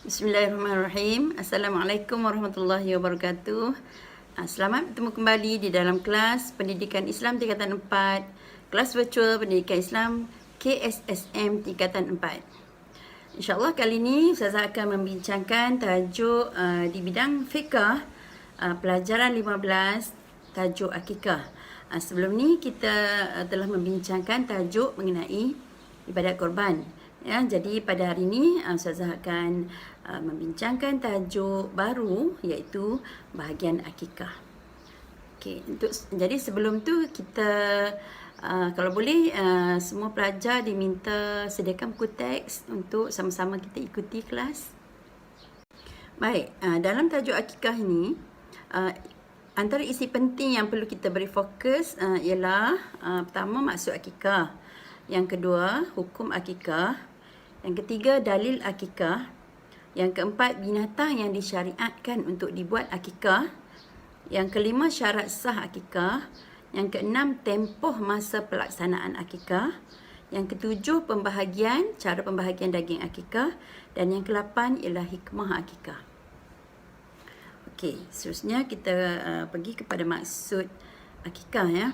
Bismillahirrahmanirrahim. Assalamualaikum warahmatullahi wabarakatuh. Selamat bertemu kembali di dalam kelas Pendidikan Islam Tingkatan 4, kelas virtual Pendidikan Islam KSSM Tingkatan 4. InsyaAllah kali ini Ustazah akan membincangkan tajuk di bidang fiqah, pelajaran 15, tajuk akikah. Sebelum ni kita telah membincangkan tajuk mengenai ibadat korban. Ya, jadi pada hari ini Ustazah akan membincangkan tajuk baru iaitu bahagian akikah. Okey, jadi sebelum tu kita kalau boleh semua pelajar diminta sediakan buku teks untuk sama-sama kita ikuti kelas. Baik, dalam tajuk akikah ini antara isi penting yang perlu kita beri fokus ialah pertama maksud akikah, yang kedua hukum akikah, yang ketiga dalil akikah, yang keempat binatang yang disyariatkan untuk dibuat akikah, yang kelima syarat sah akikah, yang keenam tempoh masa pelaksanaan akikah, yang ketujuh cara pembahagian daging akikah, dan yang ke-8 ialah hikmah akikah. Okey, seterusnya kita pergi kepada maksud akikah ya.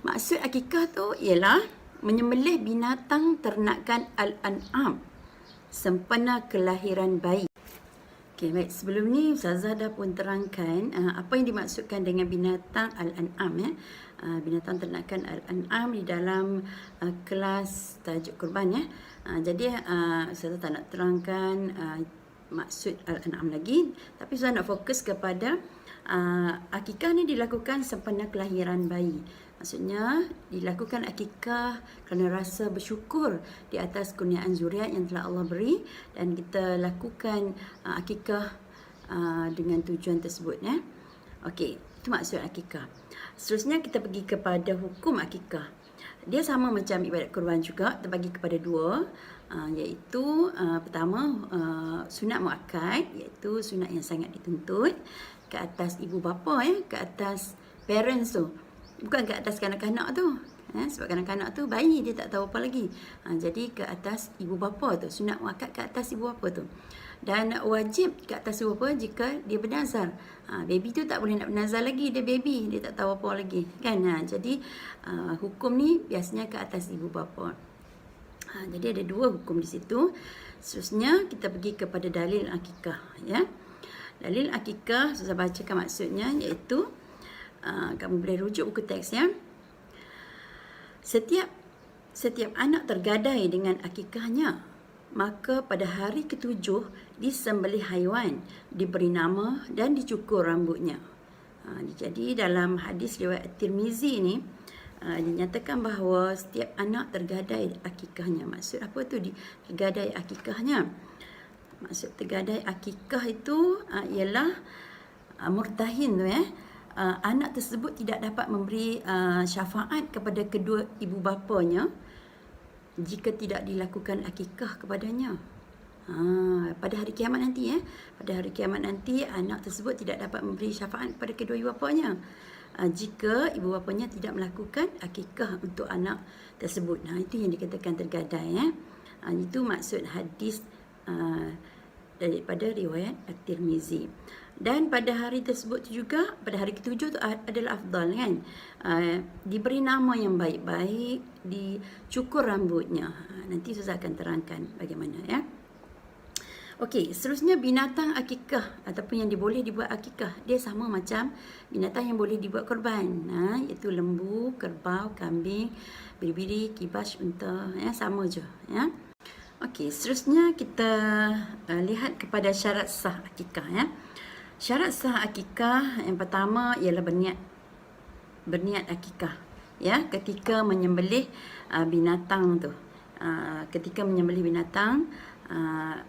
Maksud akikah tu ialah menyembelih binatang ternakan al-an'am sempena kelahiran bayi. Okey, baik, sebelum ni Ustazah dah pun terangkan apa yang dimaksudkan dengan binatang al-an'am ya. Binatang ternakan al-an'am di dalam kelas tajuk kurban ya. Jadi Ustazah tak nak terangkan maksud al-an'am lagi, tapi Ustazah nak fokus kepada akikah ni dilakukan sempena kelahiran bayi. Maksudnya dilakukan akikah kerana rasa bersyukur di atas kurniaan zuriat yang telah Allah beri, dan kita lakukan akikah dengan tujuan tersebut ya. Okey, itu maksud akikah. Seterusnya kita pergi kepada hukum akikah. Dia sama macam ibadat kurban juga, terbagi kepada dua, iaitu pertama sunat muakkad, iaitu sunat yang sangat dituntut ke atas ibu bapa ya, ke atas parents tu. Bukan ke atas kanak-kanak tu sebab kanak-kanak tu bayi, dia tak tahu apa lagi. Jadi ke atas ibu bapa tu, sunat muakkad ke atas ibu bapa tu. Dan wajib ke atas ibu bapa jika dia bernazar. Baby tu tak boleh nak bernazar lagi, dia baby, dia tak tahu apa lagi kan. Jadi hukum ni biasanya ke atas ibu bapa. Jadi ada dua hukum di situ. Seterusnya kita pergi kepada dalil akikah ya. Dalil akikah saya bacakan maksudnya, iaitu kamu boleh rujuk buku teks ya. Setiap anak tergadai dengan akikahnya, maka pada hari ketujuh disembelih haiwan, diberi nama dan dicukur rambutnya. Jadi dalam hadis riwayat Tirmizi ni dinyatakan bahawa setiap anak tergadai akikahnya. Maksud apa tu tergadai akikahnya? Maksud tergadai akikah itu ialah murtahin tu ya. Anak tersebut tidak dapat memberi syafaat kepada kedua ibu bapanya jika tidak dilakukan akikah kepadanya. Pada hari kiamat nanti ya. Pada hari kiamat nanti anak tersebut tidak dapat memberi syafaat kepada kedua ibu bapanya jika ibu bapanya tidak melakukan akikah untuk anak tersebut. Itu yang dikatakan tergadai ya. Itu maksud hadis daripada riwayat At-Tirmizi. Dan pada hari tersebut juga, pada hari ketujuh tu adalah afdal kan. Diberi nama yang baik-baik, dicukur rambutnya. Nanti Ustazah akan terangkan bagaimana ya. Okey, seterusnya binatang akikah ataupun yang boleh dibuat akikah, dia sama macam binatang yang boleh dibuat korban. Iaitu lembu, kerbau, kambing, biri-biri, kibas, unta ya, sama je ya. Okey, seterusnya kita lihat kepada syarat sah akikah ya. Syarat sah akikah yang pertama ialah berniat akikah ya, ketika menyembelih binatang tu. Ketika menyembelih binatang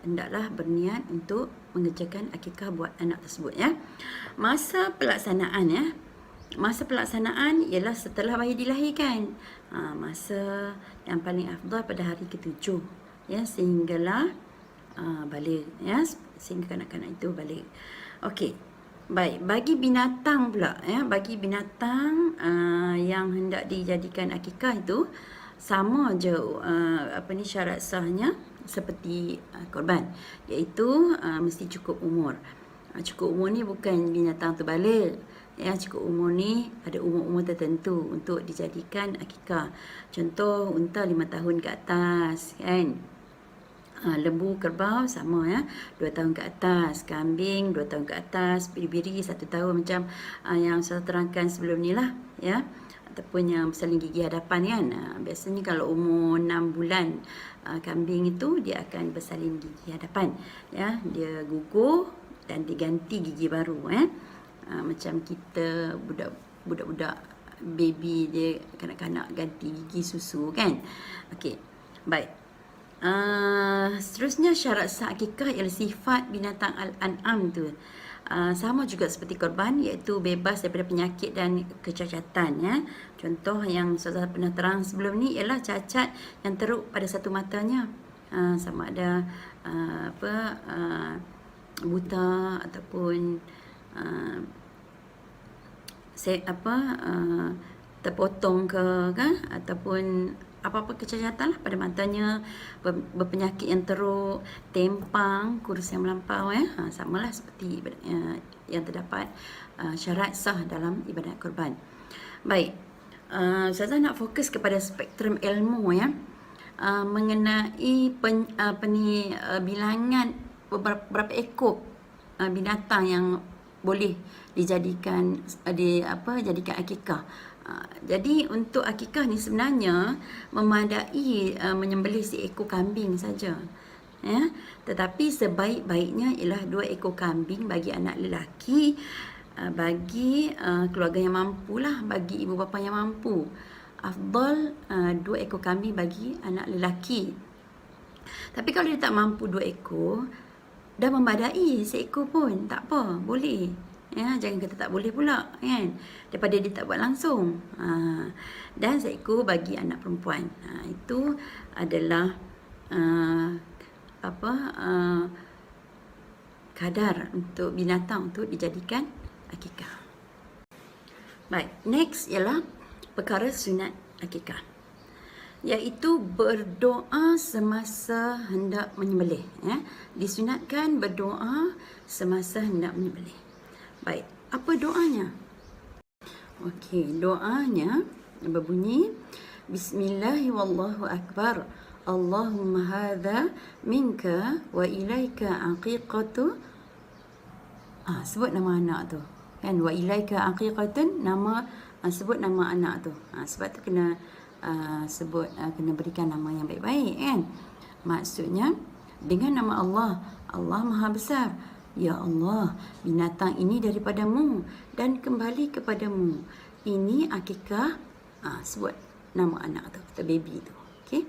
hendaklah berniat untuk mengerjakan akikah buat anak tersebut ya. Masa pelaksanaan ialah setelah bayi dilahirkan. Masa yang paling afdal pada hari ketujuh ya, sehinggalah balik ya, sehingga kanak-kanak itu balik. Okey. Baik, bagi binatang pula ya, bagi binatang yang hendak dijadikan akikah itu sama je syarat sahnya seperti korban, iaitu mesti cukup umur. Cukup umur ni bukan binatang terbalik. Ya, cukup umur ni ada umur-umur tertentu untuk dijadikan akikah. Contoh unta 5 tahun ke atas kan. Lembu, kerbau sama ya, 2 tahun ke atas. Kambing 2 tahun ke atas. Biri-biri 1 tahun macam yang saya terangkan sebelum ni lah ya. Ataupun yang bersalin gigi hadapan kan. Biasanya kalau umur 6 bulan kambing itu dia akan bersalin gigi hadapan ya. Dia gugur dan diganti gigi baru macam kita budak-budak baby dia kanak-kanak ganti gigi susu kan. Okey. Baik. Seterusnya syarat sah akikah ialah sifat binatang al-an'am tu. Sama juga seperti korban, iaitu bebas daripada penyakit dan kecacatan ya. Contoh yang saya pernah terang sebelum ni ialah cacat yang teruk pada satu matanya. Sama ada buta ataupun terpotong ke kan, ataupun apa-apa kecacatan lah pada matanya, berpenyakit yang teruk, tempang, kurus yang melampau samalah seperti yang terdapat syarat sah dalam ibadat korban. Baik, saya nak fokus kepada spektrum ilmu ya, mengenai bilangan berapa ekor binatang yang boleh dijadikan jadikan akikah. Jadi untuk akikah ni sebenarnya memadai menyembelih seekor kambing saja ya. Tetapi sebaik-baiknya ialah 2 ekor kambing bagi anak lelaki, bagi keluarga yang mampu lah, bagi ibu bapa yang mampu. Afdal 2 ekor kambing bagi anak lelaki. Tapi kalau dia tak mampu 2 ekor, dah memadai seekor pun tak apa, boleh ya. Jangan kata tak boleh pula kan, daripada dia tak buat langsung. Dan seekor bagi anak perempuan. Itu adalah kadar untuk binatang untuk dijadikan akikah. Baik, next ialah perkara sunat akikah, iaitu berdoa semasa hendak menyembelih ya. Disunatkan berdoa semasa hendak menyembelih. Baik, apa doanya? Okey, doanya berbunyi Bismillahi wallahu akbar. Allahumma hadha minka wa ilaika aqiqatu. Sebut nama anak tu kan, wa ilaika aqiqatun, nama sebut nama anak tu. Sebab tu kena kena berikan nama yang baik-baik kan. Maksudnya dengan nama Allah, Allah Maha Besar. Ya Allah, binatang ini daripadamu dan kembali kepadamu. Ini akikah. Sebut nama anak tu atau baby tu. Okey.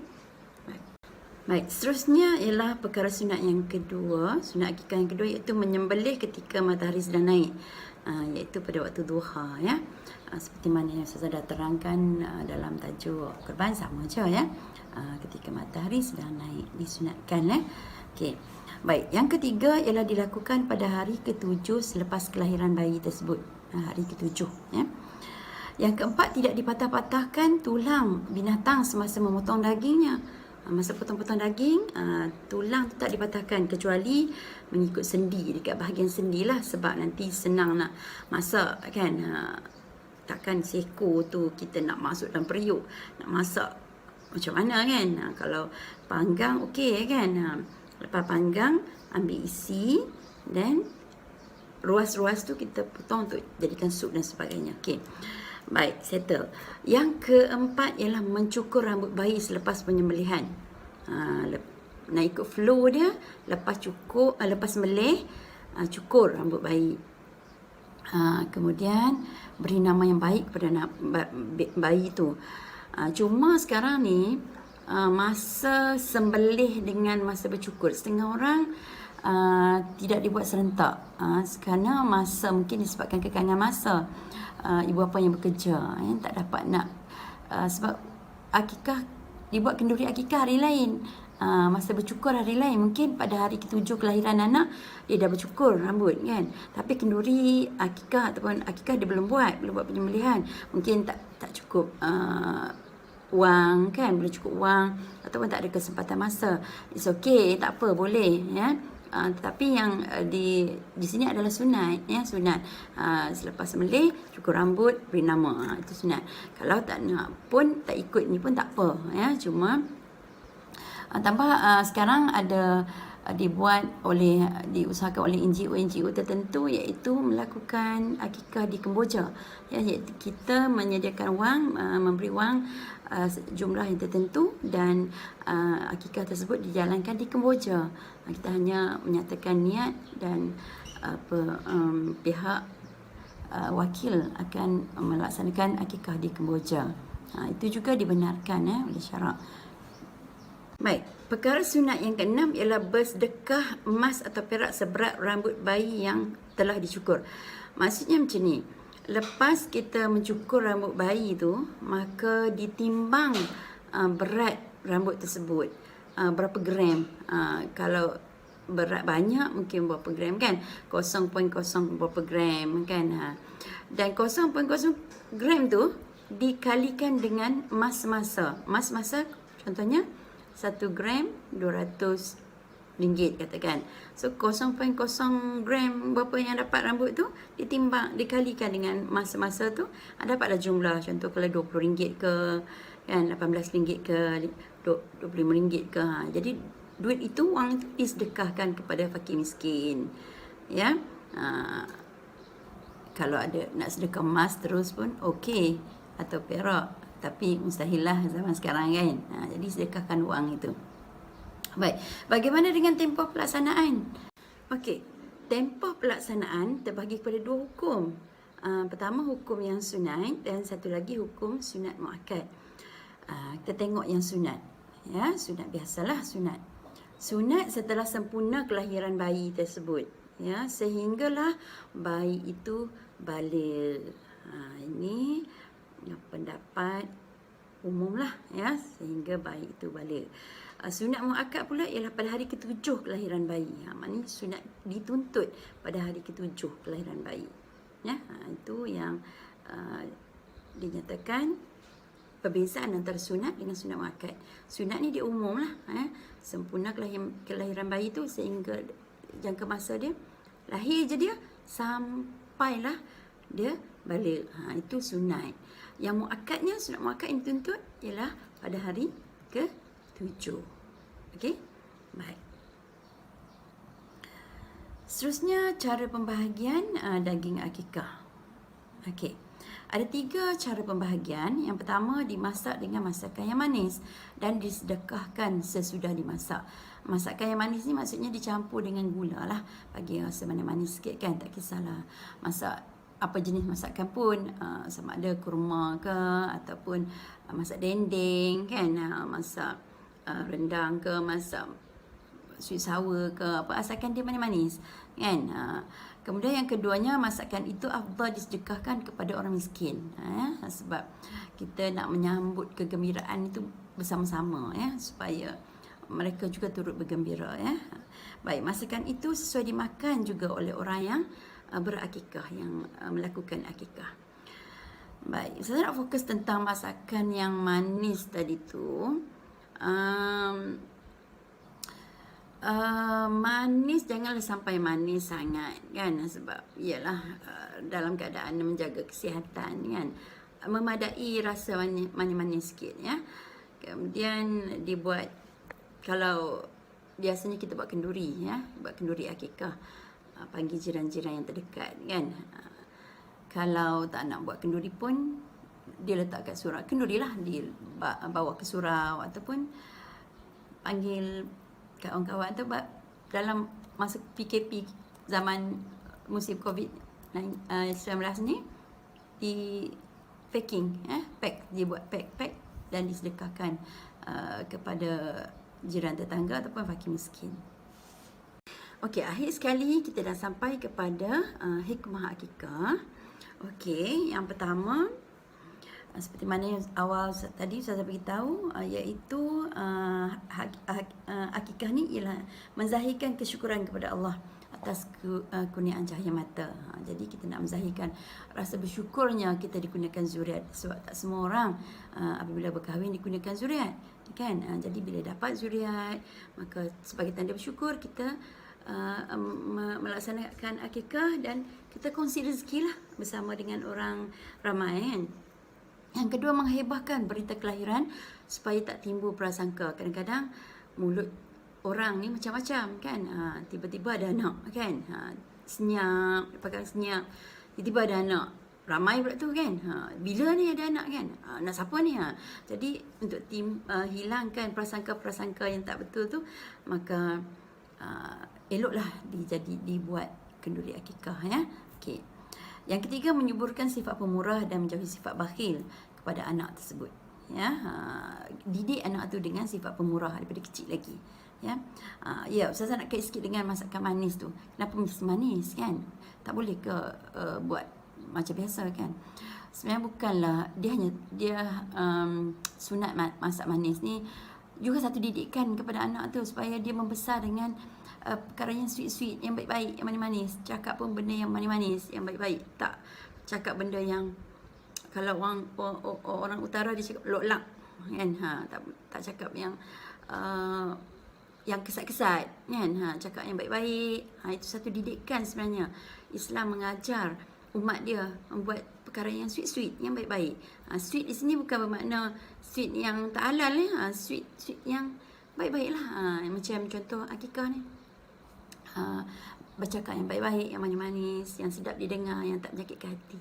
Baik, seterusnya ialah perkara sunat yang kedua, sunat akikah yang kedua, iaitu menyembelih ketika matahari sedang naik, iaitu pada waktu duha ya. Seperti mana yang saya dah terangkan dalam tajuk korban, sama je ya. Ketika matahari sedang naik disunatkan Okey. Baik, yang ketiga ialah dilakukan pada hari ke-7 selepas kelahiran bayi tersebut. Hari ke-7 ya. Yang keempat, tidak dipatah-patahkan tulang binatang semasa memotong dagingnya. Masa potong-potong daging, tulang tu tak dipatahkan kecuali mengikut sendi, dekat bahagian sendi lah, sebab nanti senang nak masak kan. Takkan seko tu kita nak masuk dalam periuk, nak masak macam mana kan. Kalau panggang okey kan. Lepas panggang, ambil isi dan ruas-ruas tu kita potong untuk jadikan sup dan sebagainya. Okey. Baik, settle. Yang keempat ialah mencukur rambut bayi selepas penyembelihan. Nak ikut flow dia, lepas sembelih, cukur rambut bayi. Kemudian beri nama yang baik kepada bayi tu. Cuma sekarang ni masa sembelih dengan masa bercukur, setengah orang tidak dibuat serentak kerana masa, mungkin disebabkan kekangan masa. Ibu bapa yang bekerja tak dapat nak sebab akikah dibuat kenduri akikah hari lain, masa bercukur hari lain. Mungkin pada hari ke-7 kelahiran anak dia dah bercukur rambut kan, tapi kenduri akikah ataupun akikah dia belum buat penyembelihan. Mungkin tak cukup wang kan, belum cukup wang ataupun tak ada kesempatan masa, it's okay, tak apa, boleh ya. Tetapi yang di sini adalah sunat ya, sunat. Selepas sembelih cukur rambut, beri nama, itu sunat. Kalau tak nak pun, tak ikut ni pun tak apa ya. Cuma tambah sekarang ada diusahakan oleh NGO tertentu, iaitu melakukan akikah di Kemboja ya, iaitu kita menyediakan wang, memberi wang jumlah yang tertentu, dan akikah tersebut dijalankan di Kemboja. Kita hanya menyatakan niat dan pihak wakil akan melaksanakan akikah di Kemboja. Itu juga dibenarkan oleh syarak. Baik, perkara sunat yang keenam ialah bersedekah emas atau perak seberat rambut bayi yang telah dicukur. Maksudnya macam ni, lepas kita mencukur rambut bayi tu, maka ditimbang berat rambut tersebut, berapa gram. Kalau berat banyak mungkin berapa gram kan, 0.0 berapa gram kan. Dan 0.0 gram tu dikalikan dengan emas masa. Emas masa contohnya 1 gram RM200 katakan. So 0.0 gram berapa yang dapat rambut tu ditimbang, dikalikan dengan masa-masa tu, dapatlah jumlah. Contoh kalau RM20 ke kan, RM18 ke RM25 ke. Jadi duit itu, wang itu disedekahkan kepada fakir miskin ya. Kalau ada nak sedekah emas terus pun okey, atau perak, tapi mustahil lah zaman sekarang kan. Jadi sedekahkan wang itu. Baik, bagaimana dengan tempoh pelaksanaan? Okey, tempoh pelaksanaan terbahagi kepada 2 hukum. Pertama hukum yang sunat, dan satu lagi hukum sunat muakkad. Kita tengok yang sunat ya, sunat biasalah sunat. Sunat setelah sempurna kelahiran bayi tersebut ya, sehinggalah bayi itu baligh. Ini pendapat umum lah ya, sehingga bayi itu baligh. Sunat muakkad pula ialah pada hari ke-7 kelahiran bayi. Maknanya sunat dituntut pada hari ke-7 kelahiran bayi ya. Itu yang dinyatakan perbezaan antara sunat dengan sunat muakkad. Sunat ni dia umum lah sempurna kelahiran bayi tu sehingga jangka masa dia lahir je dia sampailah dia baligh. Itu sunat. Yang muakkadnya, sunat muakkad yang dituntut ialah pada hari ke-7. Okey? Baik. Seterusnya cara pembahagian daging akikah. Okey. Ada 3 cara pembahagian. Yang pertama, dimasak dengan masakan yang manis dan disedekahkan sesudah dimasak. Masakan yang manis ni maksudnya dicampur dengan gula lah, bagi rasa manis-manis sikit kan, tak kisahlah masak apa jenis masakan pun, sama ada kurma ke ataupun masak dendeng kan, masak rendang ke, masak sweet sour ke, apa, asalkan dia manis-manis kan. Kemudian yang keduanya, masakan itu afdal disedekahkan kepada orang miskin sebab kita nak menyambut kegembiraan itu bersama-sama ya, supaya mereka juga turut bergembira ya. Baik, masakan itu sesuai dimakan juga oleh orang yang berakikah, yang melakukan akikah. Baik, saya nak fokus tentang masakan yang manis tadi tu. Manis janganlah sampai manis sangat kan, sebab ialah dalam keadaan menjaga kesihatan kan, memadai rasa manis-manis sikit ya. Kemudian dibuat, kalau biasanya kita buat kenduri ya, buat kenduri akikah, panggil jiran-jiran yang terdekat kan. Kalau tak nak buat kenduri pun, dia letak kat surau, kenduri lah, dia bawa ke surau ataupun panggil kawan-kawan tu. Dalam masa PKP zaman musim COVID-19 ni, di packing pack, dia buat pack dan disedekahkan kepada jiran tetangga ataupun fakir miskin. Okey, akhir sekali kita dah sampai kepada hikmah akikah. Okey, yang pertama, seperti mana yang awal tadi saya beritahu, iaitu akikah ni ialah menzahirkan kesyukuran kepada Allah atas kurniaan cahaya mata. Jadi kita nak menzahirkan rasa bersyukurnya kita dikurniakan zuriat, sebab tak semua orang apabila berkahwin dikurniakan zuriat, kan? Jadi bila dapat zuriat, maka sebagai tanda bersyukur kita melaksanakan akikah dan kita kongsi rezeki lah bersama dengan orang ramai, kan? Yang kedua, menghebahkan berita kelahiran supaya tak timbul prasangka. Kadang-kadang mulut orang ni macam-macam, kan? Tiba-tiba ada anak, kan? Senyap, pakai senyap, tiba-tiba ada anak. Ramai pula tu, kan? Bila ni ada anak, kan? Anak siapa ni? Jadi untuk hilangkan prasangka-prasangka yang tak betul tu, maka eloklah dibuat kenduri akikah, ya. Okey. Yang ketiga, menyuburkan sifat pemurah dan menjauhi sifat bakhil kepada anak tersebut. Ya, didik anak tu dengan sifat pemurah daripada kecil lagi. Ya, Ustazah nak kait sikit dengan masakan manis tu. Kenapa mesti manis, kan? Tak boleh ke buat macam biasa, kan? Sebenarnya bukanlah dia sunat masak manis ni juga satu didikan kepada anak tu supaya dia membesar dengan perkara yang sweet-sweet, yang baik-baik, yang manis-manis. Cakap pun benda yang manis-manis, yang baik-baik. Tak cakap benda yang, kalau orang utara dia cakap lok-lak, kan? Tak cakap yang kesat-kesat, kan? Cakap yang baik-baik. Itu satu didikan sebenarnya. Islam mengajar umat dia membuat perkara yang sweet-sweet, yang baik-baik. Sweet di sini bukan bermakna sweet yang tak halal, sweet yang baik-baik lah. Macam contoh akikah ni, bercakap yang baik-baik, yang manis-manis, yang sedap didengar, yang tak menyakitkan hati,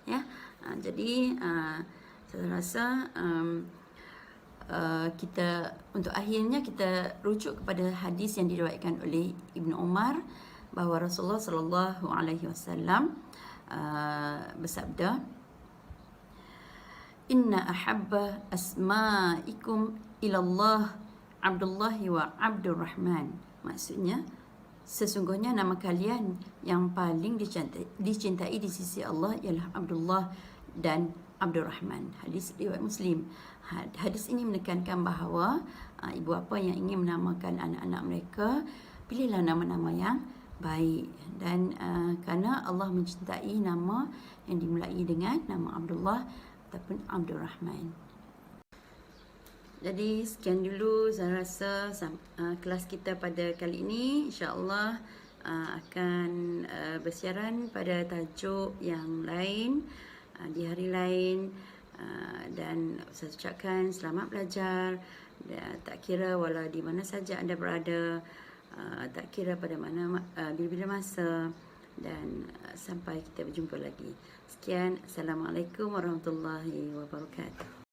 ya. Jadi saya rasa kita untuk akhirnya kita rujuk kepada hadis yang diriwayatkan oleh Ibnu Umar bahawa Rasulullah sallallahu alaihi wasallam bersabda, inna ahabba asma'ikum ilallah Abdullahi wa Abdurrahman. Maksudnya, sesungguhnya nama kalian yang paling dicintai di sisi Allah ialah Abdullah dan Abdurrahman. Hadis riwayat Muslim. Hadis ini menekankan bahawa ibu bapa yang ingin menamakan anak-anak mereka, pilihlah nama-nama yang baik. Dan kerana Allah mencintai nama yang dimulai dengan nama Abdullah ataupun Abdurrahman. Jadi sekian dulu saya rasa kelas kita pada kali ini. InsyaAllah akan bersiaran pada tajuk yang lain di hari lain. Dan saya ucapkan selamat belajar. Tak kira walau di mana saja anda berada, tak kira pada mana bila-bila masa. Dan sampai kita berjumpa lagi. Sekian. Assalamualaikum warahmatullahi wabarakatuh.